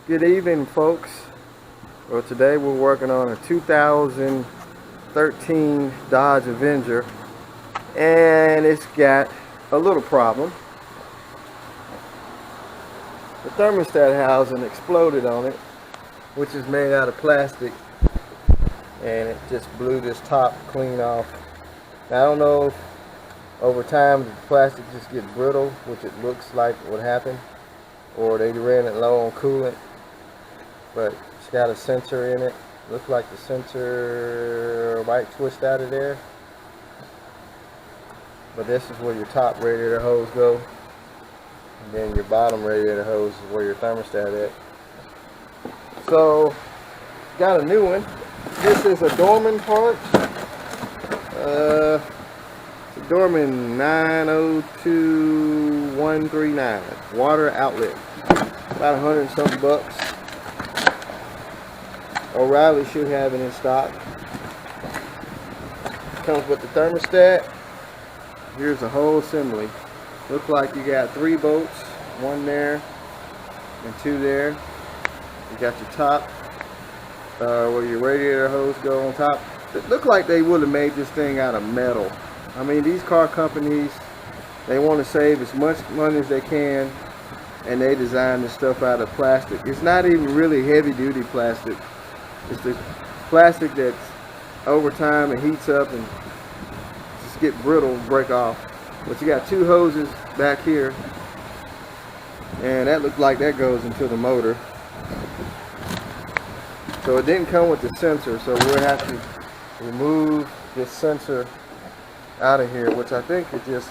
Good evening, folks. Well, today we're working on a 2013 Dodge Avenger, and it's got a little problem. The thermostat housing exploded on it, which is made out of plastic, and it just blew this top clean off. Now, I don't know if over time the plastic just gets brittle, which it looks like would happen, or they ran it low on coolant. But it's got a sensor in it. Looks like the sensor might twist out of there. But this is where your top radiator hose go, and then your bottom radiator hose is where your thermostat at. So got a new one. This is a Dorman part. It's a Dorman 902139 water outlet. About 100 and something bucks. O'Reilly should have it in stock. Comes with the thermostat. Here's the whole assembly. Looks like you got 3 bolts, 1 there and 2 there. You got your top where your radiator hose go on top. It looked like they would have made this thing out of metal. I mean, these car companies, they want to save as much money as they can, and they design this stuff out of plastic. It's not even really heavy duty plastic. It's the plastic that's over time it heats up and just get brittle and break off. But you got 2 hoses back here, and that looks like that goes into the motor. So it didn't come with the sensor, so we'll have to remove this sensor out of here, which I think it just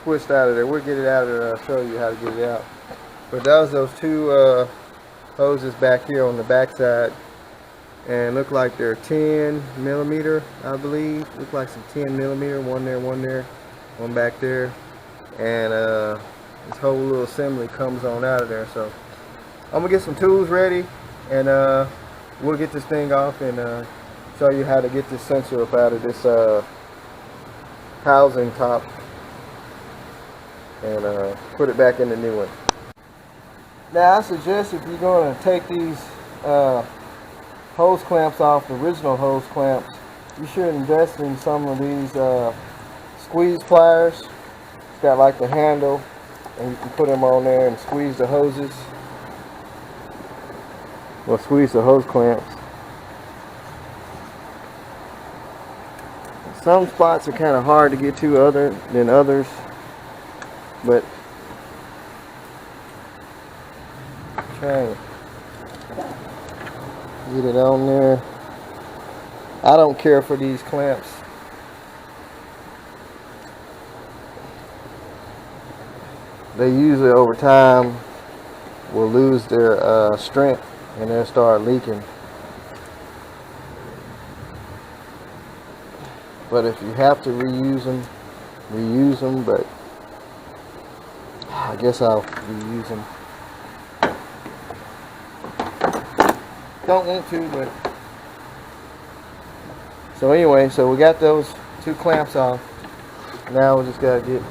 twist out of there. We'll get it out of there. I'll show you how to get it out. But that was those 2 hoses back here on the back side, and look like they're 10 millimeter, I believe. Look like some 10 millimeter, one there, one back there, and this whole little assembly comes on out of there. So I'm gonna get some tools ready, and we'll get this thing off and show you how to get this sensor up out of this housing top, and put it back in the new one. Now, I suggest if you're going to take these hose clamps off, the original hose clamps, you should invest in some of these squeeze pliers. It's got like the handle, and you can put them on there and squeeze the hoses. Well, squeeze the hose clamps. Some spots are kind of hard to get to other than others, but trying to get it on there. I don't care for these clamps. They usually over time will lose their strength, and they'll start leaking. But if you have to reuse them, but I guess I'll reuse them. Don't want to, but so anyway, so we got those 2 clamps off. Now we just gotta get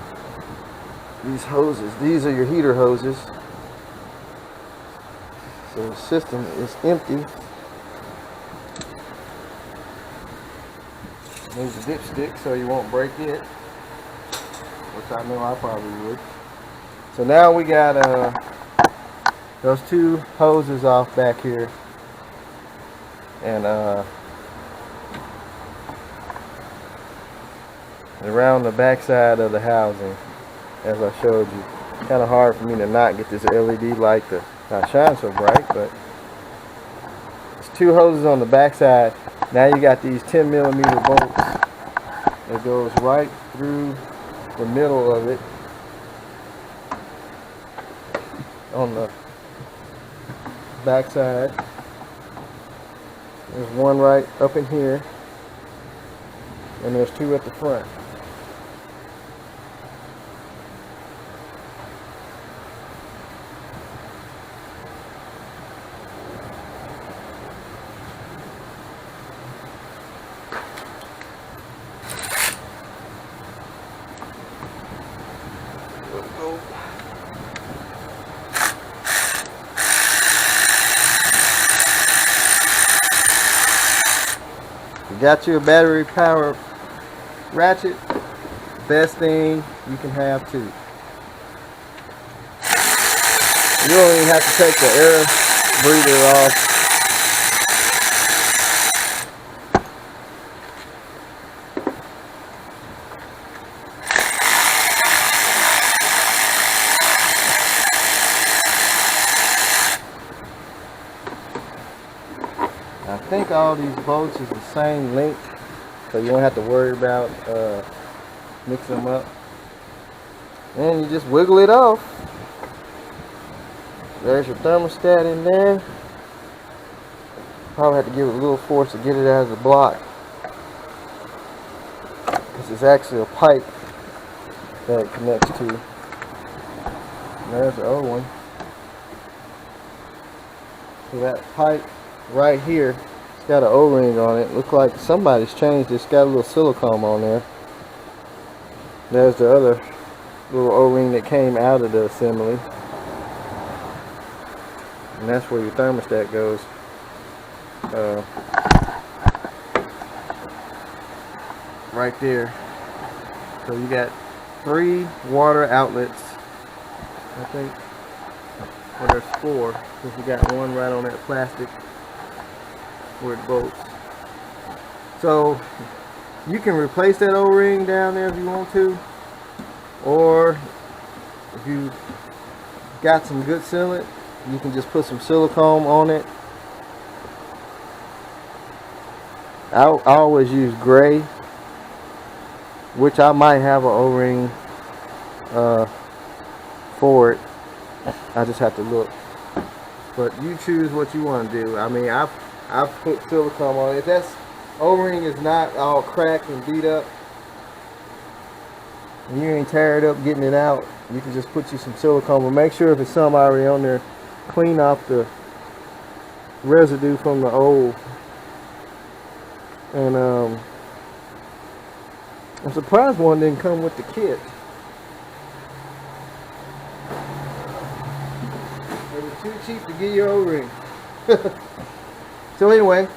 these hoses. These are your heater hoses. So the system is empty. There's a dipstick so you won't break it, which I know I probably would. So now we got those 2 hoses off back here, and around the back side of the housing, as I showed you. Kind of hard for me to not get this LED light to not shine so bright, but there's 2 hoses on the back side. Now you got these 10 millimeter bolts that goes right through the middle of it on the back side. There's 1 right up in here, and there's 2 at the front. got you a battery powered ratchet, best thing you can have too. You don't even have to take the air breather off. I think all these bolts is the same length, so you don't have to worry about mixing them up. And you just wiggle it off. There's your thermostat in there. Probably have to give it a little force to get it out of the block, because it's actually a pipe that it connects to. And there's the old one. So that pipe right here, it's got an O-ring on it. Looks like somebody's changed it. It's got a little silicone on there. There's the other little O-ring that came out of the assembly. And that's where your thermostat goes. Right there. So you got 3 water outlets. I think. Well, there's 4. Because you got one right on that plastic where it bolts. So you can replace that O-ring down there if you want to, or if you got some good sealant, you can just put some silicone on it. I always use gray, which I might have an O-ring for it. I just have to look. But you choose what you want to do. I mean, I've put silicone on it. If that O-ring is not all cracked and beat up, and you ain't tired up getting it out, you can just put you some silicone. But make sure if it's some already on there, clean off the residue from the old. And I'm surprised one didn't come with the kit. It was too cheap to get your O-ring. So anyway,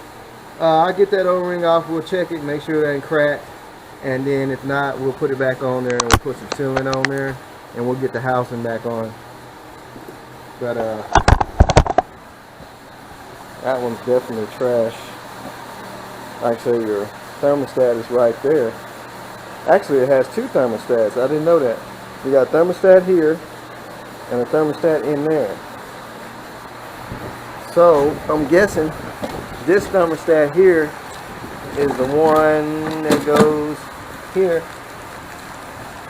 I'll get that O-ring off. We'll check it, make sure it ain't cracked. And then if not, we'll put it back on there and we'll put some sealant on there. And we'll get the housing back on. But that one's definitely trash. Like I say, your thermostat is right there. Actually, it has 2 thermostats. I didn't know that. You got a thermostat here and a thermostat in there. So I'm guessing this thermostat here is the one that goes here,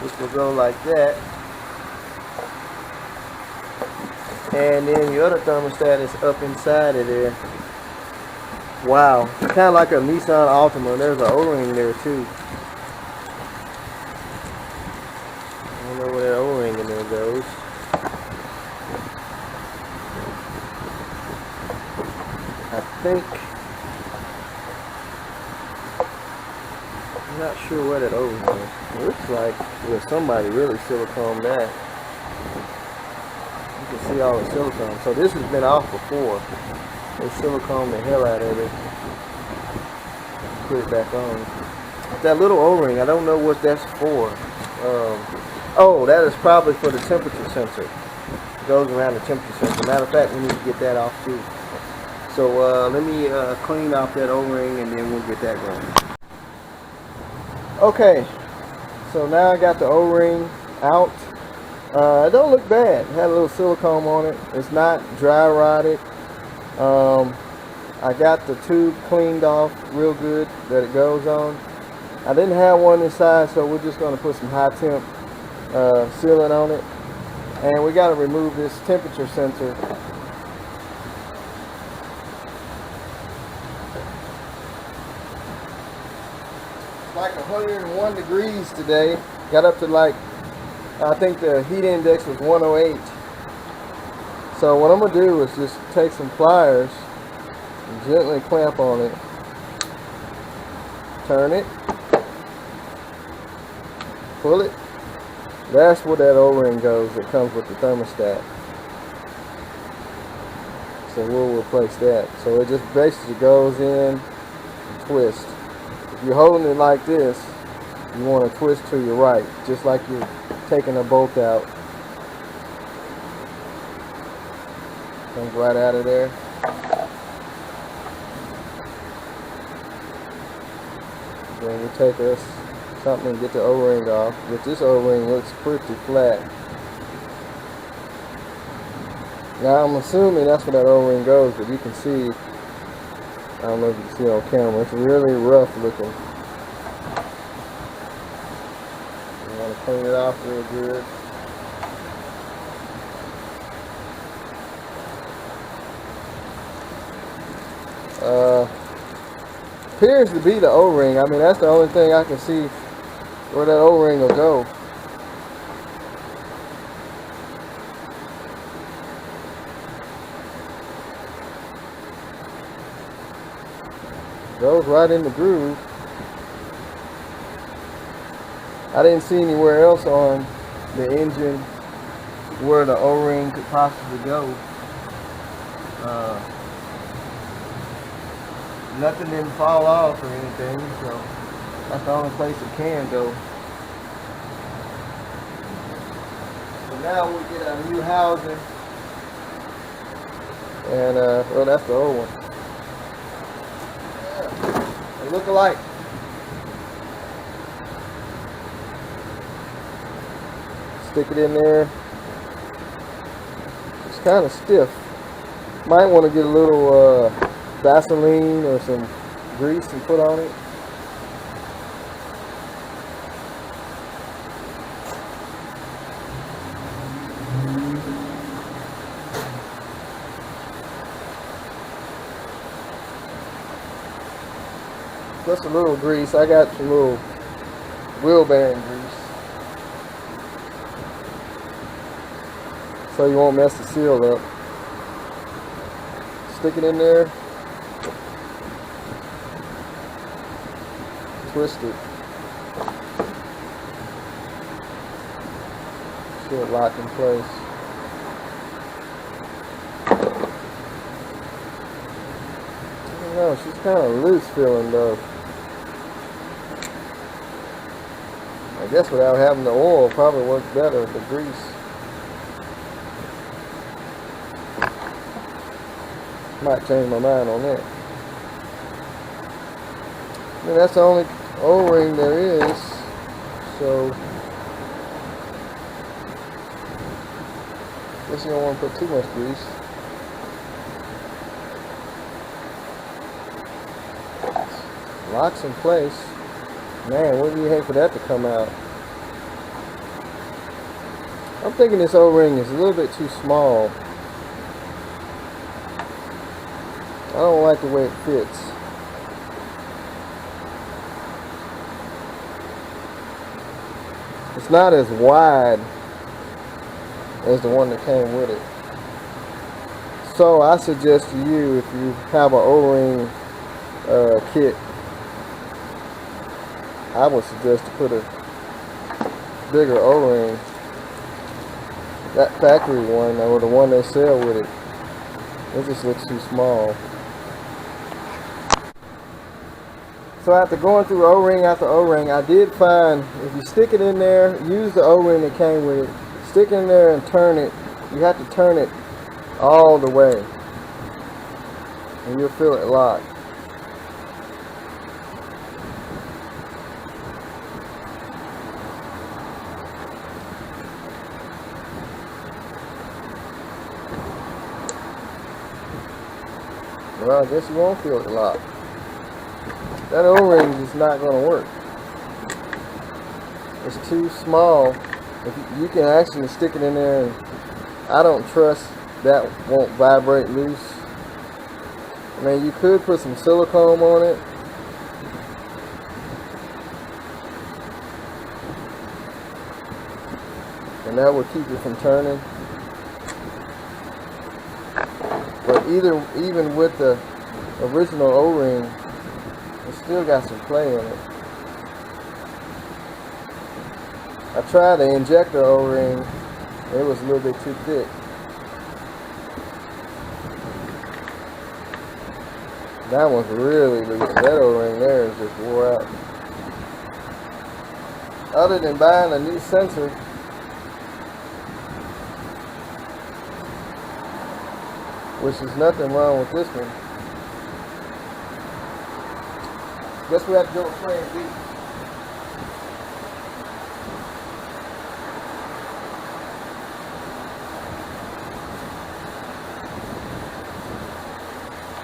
which will go like that. And then the other thermostat is up inside of there. Wow, kind of like a Nissan Altima. There's an O-ring there too. I don't know where that O-ring in there goes. I think, I'm not sure where that O-ring is. It looks like somebody really siliconed that. You can see all the silicone. So this has been off before. They silicone the hell out of it. Put it back on. That little O-ring, I don't know what that's for. Oh, that is probably for the temperature sensor. It goes around the temperature sensor. Matter of fact, we need to get that off too. So let me clean off that O-ring and then we'll get that going. Okay, so now I got the O-ring out. It don't look bad. It had a little silicone on it. It's not dry rotted. I got the tube cleaned off real good that it goes on. I didn't have one inside, so we're just going to put some high temp sealant on it. And we got to remove this temperature sensor. It's like 101 degrees today. Got up to like, I think the heat index was 108. So what I'm going to do is just take some pliers and gently clamp on it. Turn it. Pull it. That's where that O-ring goes that comes with the thermostat. So we'll replace that. So it just basically goes in and twists. you're holding it like this, you want to twist to your right, just like you're taking a bolt out. Comes right out of there. Then we take us something and get the O-ring off, but this O-ring looks pretty flat. Now I'm assuming that's where that O-ring goes, but you can see, I don't know if you can see on camera, it's really rough looking. You want to clean it off real good. Appears to be the O-ring. I mean, that's the only thing I can see where that O-ring will go. Goes right in the groove. I didn't see anywhere else on the engine where the O-ring could possibly go. Nothing didn't fall off or anything, so that's the only place it can go. So now we get our new housing, and well, that's the old one. Yeah, they look alike. Stick it in there. It's kind of stiff. Might want to get a little Vaseline or some grease and put on it. Just a little grease. I got some little wheel bearing grease, so you won't mess the seal up. Stick it in there. Twist it. Should lock in place. I don't know, she's kind of loose feeling though. I guess without having the oil probably works better, the grease. Might change my mind on that. I mean, that's the only O-ring there is, so I guess you don't want to put too much grease. Locks in place. Man, what do you hate for that to come out? I'm thinking this O-ring is a little bit too small. I don't like the way it fits. It's not as wide as the one that came with it. So I suggest to you, if you have an O-ring kit, I would suggest to put a bigger O-ring. That factory one, or the one they sell with it, it just looks too small. So after going through O-ring after O-ring, I did find, if you stick it in there, use the O-ring that came with it, stick it in there and turn it. You have to turn it all the way, and you'll feel it lock. Well, I guess you won't feel it lock. That O-ring is not going to work. It's too small. If you can actually stick it in there, and I don't trust that won't vibrate loose. I mean, you could put some silicone on it. And that will keep it from turning. But even with the original O-ring, it's still got some play in it. I tried the injector O-ring, it was a little bit too thick. That one's really loose. That O-ring there is just wore out. Other than buying a new sensor, which is nothing wrong with this one. Guess we have to go with plan B.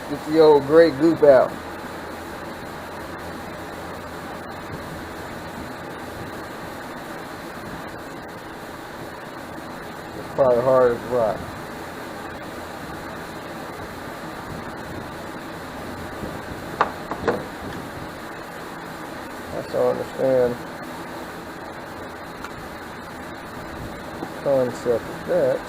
Get the old gray goop out. It's probably hard as rock. I don't understand the concept of that.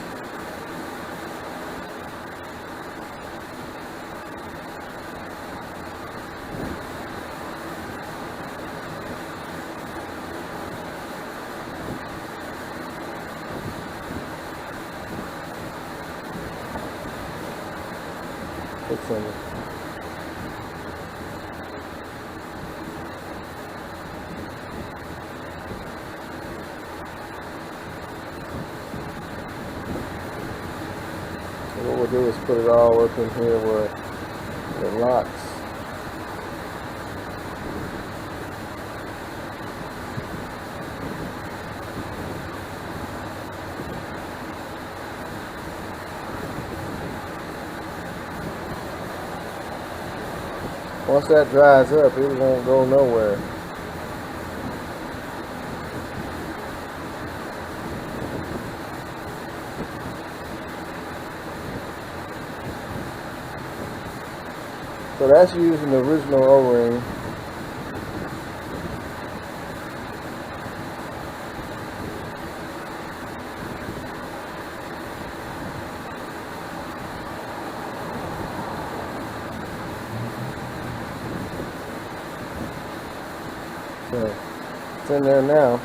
It's in it. What we'll do is put it all up in here where it locks. Once that dries up, it won't go nowhere. So that's using the original O-ring. So it's in there now.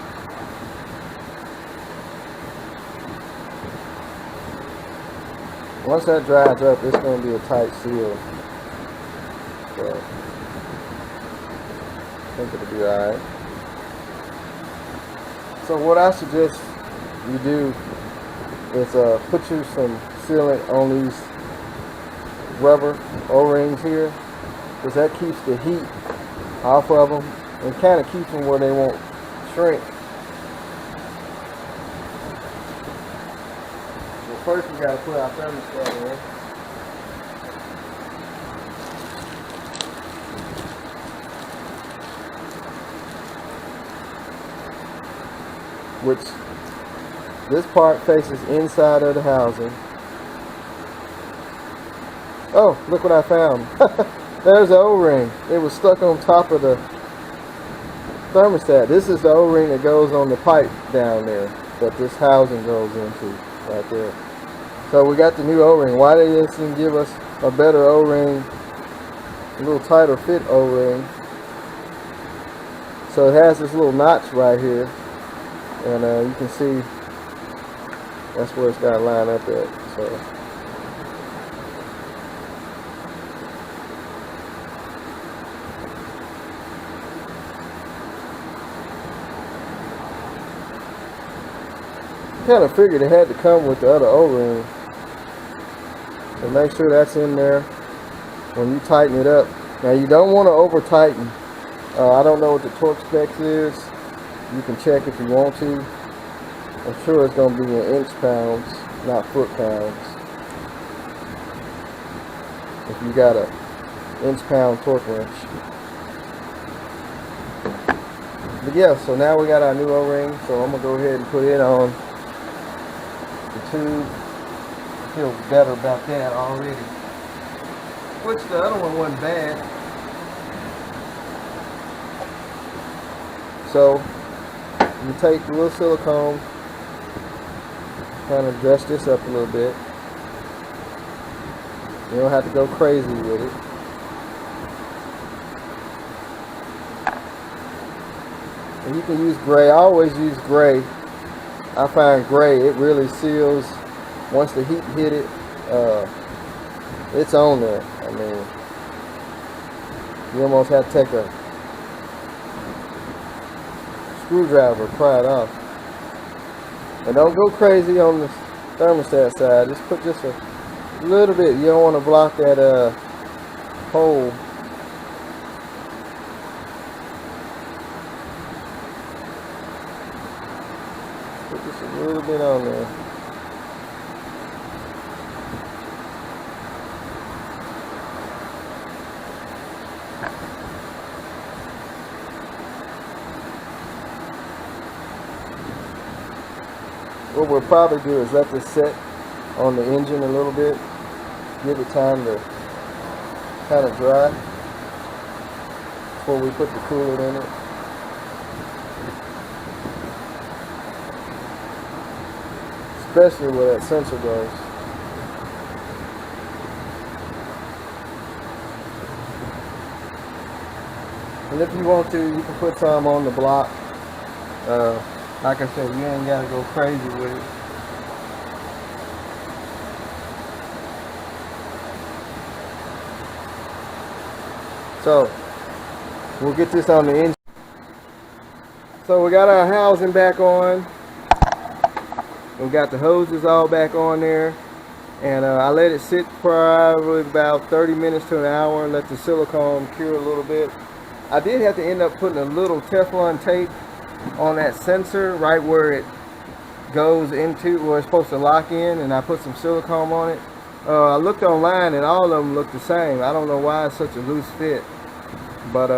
Once that dries up, it's going to be a tight seal. So I think it'll be alright. So what I suggest you do is put you some sealant on these rubber O-rings here, because that keeps the heat off of them and kind of keeps them where they won't shrink. Well, first we got to put our thermostat in. Which this part faces inside of the housing. Oh, look what I found. There's the O-ring. It was stuck on top of the thermostat. This is the O-ring that goes on the pipe down there that this housing goes into right there. So we got the new O-ring. Why they didn't give us a better O-ring, a little tighter fit O-ring? So it has this little notch right here. And you can see that's where it's got to line up at. So kind of figured it had to come with the other O-ring. So make sure that's in there when you tighten it up. Now you don't want to over tighten. I don't know what the torque specs is. You can check if you want to. I'm sure it's going to be in inch pounds, not foot pounds. If you got a inch pound torque wrench. But yeah, so now we got our new O-ring. So I'm going to go ahead and put it on the tube. I feel better about that already. Which the other one wasn't bad. So you take a little silicone, kind of dress this up a little bit. You don't have to go crazy with it. And you can use gray. I always use gray. I find gray, it really seals. Once the heat hit it, it's on there. I mean, You almost have to take a screwdriver, pry it off. And don't go crazy on the thermostat side. Just put just a little bit. You don't want to block that hole. Put just a little bit on there. What we'll probably do is let this set on the engine a little bit, give it time to kind of dry before we put the coolant in it. Especially where that sensor goes. And if you want to, you can put some on the block. Like I said, you ain't gotta go crazy with it. So we'll get this on the engine. So we got our housing back on. We got the hoses all back on there, and I let it sit probably about 30 minutes to an hour and let the silicone cure a little bit. I did have to end up putting a little Teflon tape on that sensor right where it goes into where it's supposed to lock in, and I put some silicone on it. I looked online and all of them look the same. I don't know why it's such a loose fit, but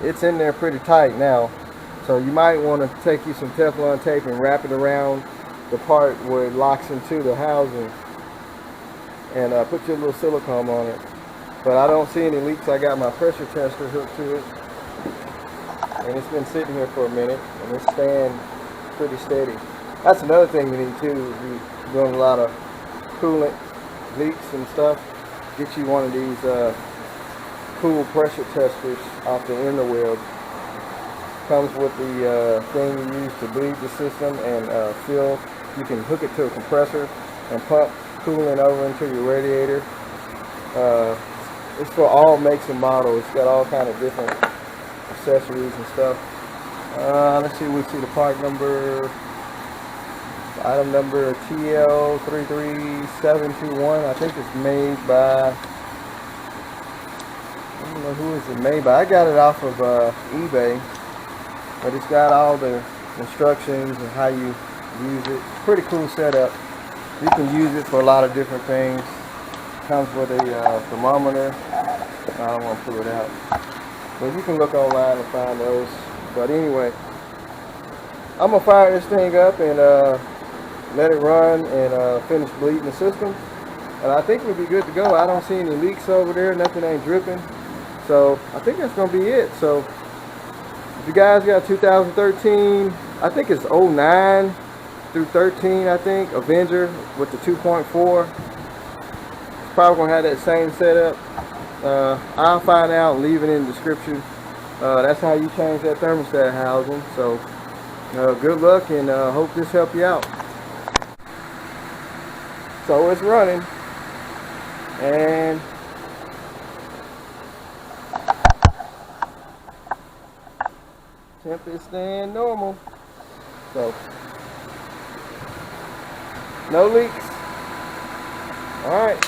it's in there pretty tight now. So you might want to take you some Teflon tape and wrap it around the part where it locks into the housing, and put your little silicone on it. But I don't see any leaks. I got my pressure tester hooked to it, and it's been sitting here for a minute, and it's staying pretty steady. That's another thing you need too. If you're doing a lot of coolant leaks and stuff, get you one of these cool pressure testers off the inner wheel. Comes with the thing you use to bleed the system and fill. You can hook it to a compressor and pump coolant over into your radiator. It's for all makes and models. It's got all kind of different accessories and stuff. Let's see, we see the part number, item number TL33721. I think it's made by, I don't know who is it made by. I got it off of eBay, but it's got all the instructions and how you use it. Pretty cool setup. You can use it for a lot of different things. Comes with a thermometer. I don't want to pull it out, but you can look online and find those. But anyway, I'm gonna fire this thing up and let it run and finish bleeding the system, and I think we'll be good to go. I don't see any leaks over there. Nothing ain't dripping, so I think that's gonna be it. So if you guys got 2013, I think it's 09 through 13, I think, Avenger with the 2.4. Probably gonna have that same setup. I'll find out and leave it in the description. That's how you change that thermostat housing. So good luck, and hope this helped you out. So it's running, and temp is staying normal. So no leaks. All right.